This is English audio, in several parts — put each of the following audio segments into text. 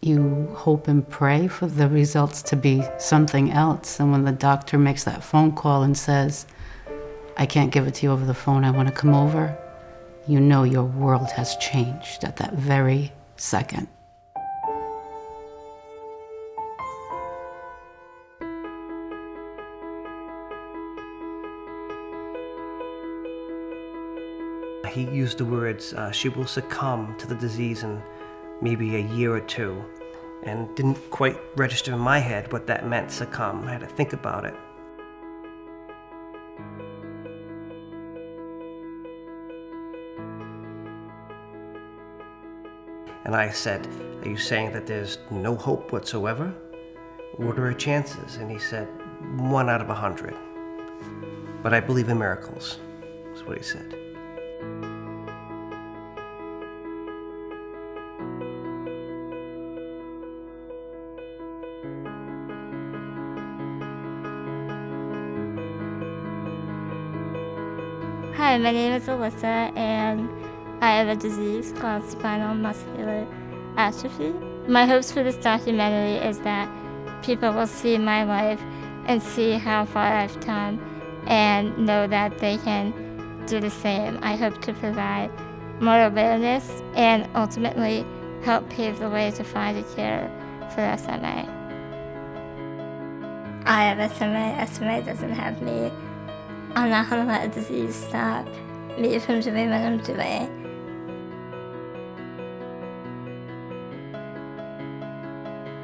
You hope and pray for the results to be something else. And when the doctor makes that phone call and says, I can't give it to you over the phone, I want to come over, you know your world has changed at that very second. He used the words, she will succumb to the disease in maybe a year or two, and didn't quite register in my head what that meant, succumb. I had to think about it. And I said, are you saying that there's no hope whatsoever? What are her chances? And he said, 1 out of 100. But I believe in miracles, is what he said. Hi, my name is Alyssa, and I have a disease called Spinal Muscular Atrophy. My hopes for this documentary is that people will see my life and see how far I've come and know that they can do the same. I hope to provide more awareness and ultimately help pave the way to find a cure for SMA. I have SMA. SMA doesn't have me. I'm not going to let a disease stop me from doing what I'm doing.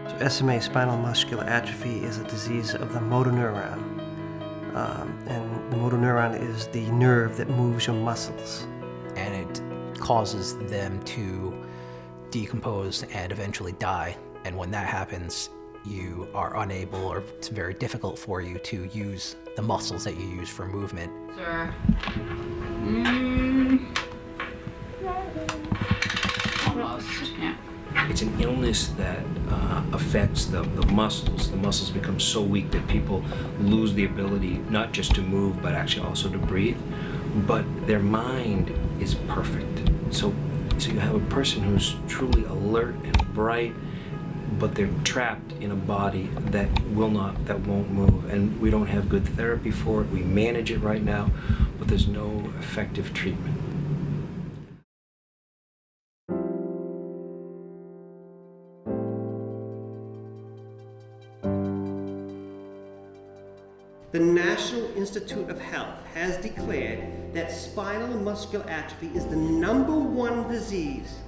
So SMA, spinal muscular atrophy, is a disease of the motor neuron. And the motor neuron is the nerve that moves your muscles. And it causes them to decompose and eventually die. And when that happens, you are unable, or it's very difficult for you to use the muscles that you use for movement. Sir. Almost, yeah. It's an illness that affects the muscles. The muscles become so weak that people lose the ability not just to move, but actually also to breathe. But their mind is perfect. So you have a person who's truly alert and bright, but they're trapped in a body that won't move. And we don't have good therapy for it. We manage it right now, but there's no effective treatment. The National Institute of Health has declared that spinal muscular atrophy is the #1 disease,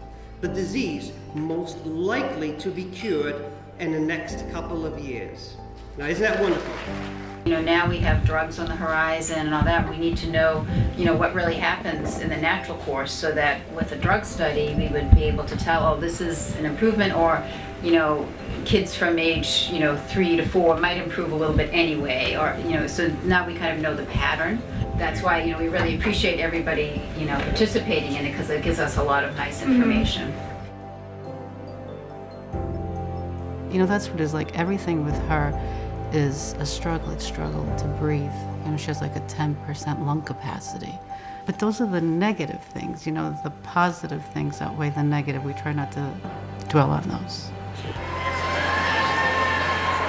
the disease most likely to be cured in the next couple of years. Now, isn't that wonderful? You know, now we have drugs on the horizon and all that. We need to know, what really happens in the natural course, so that with a drug study, we would be able to tell, oh, this is an improvement, or, kids from age, 3 to 4 might improve a little bit anyway, or, so now we kind of know the pattern. That's why, we really appreciate everybody, participating in it, because it gives us a lot of nice information. That's what it is. Like, everything with her is a struggle. It's struggle to breathe. She has like a 10% lung capacity. But those are the negative things, the positive things outweigh the negative. We try not to dwell on those.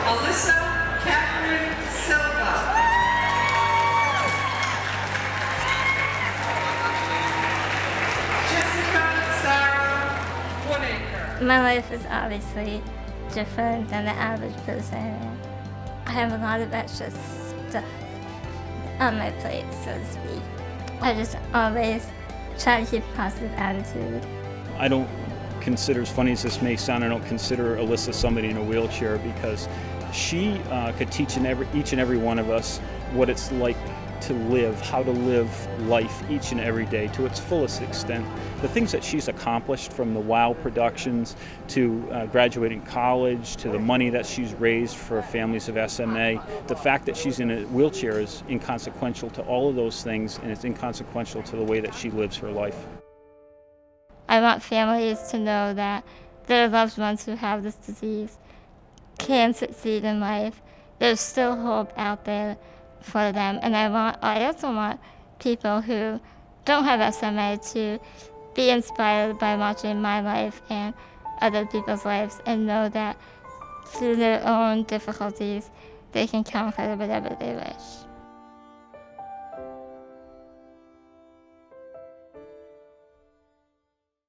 Alyssa Catherine Silva. Jessica Sarah Woodacre. My life is obviously different than the average person. I have a lot of extra stuff on my plate, so to speak. I just always try to keep a positive attitude. I don't consider, as funny as this may sound, I don't consider Alyssa somebody in a wheelchair, because she could teach each and every one of us what it's like to live, how to live life each and every day to its fullest extent. The things that she's accomplished, from the WOW productions to graduating college to the money that she's raised for families of SMA, the fact that she's in a wheelchair is inconsequential to all of those things, and it's inconsequential to the way that she lives her life. I want families to know that their loved ones who have this disease can succeed in life. There's still hope out there for them. And I also want people who don't have SMA to be inspired by watching my life and other people's lives and know that through their own difficulties, they can conquer whatever they wish.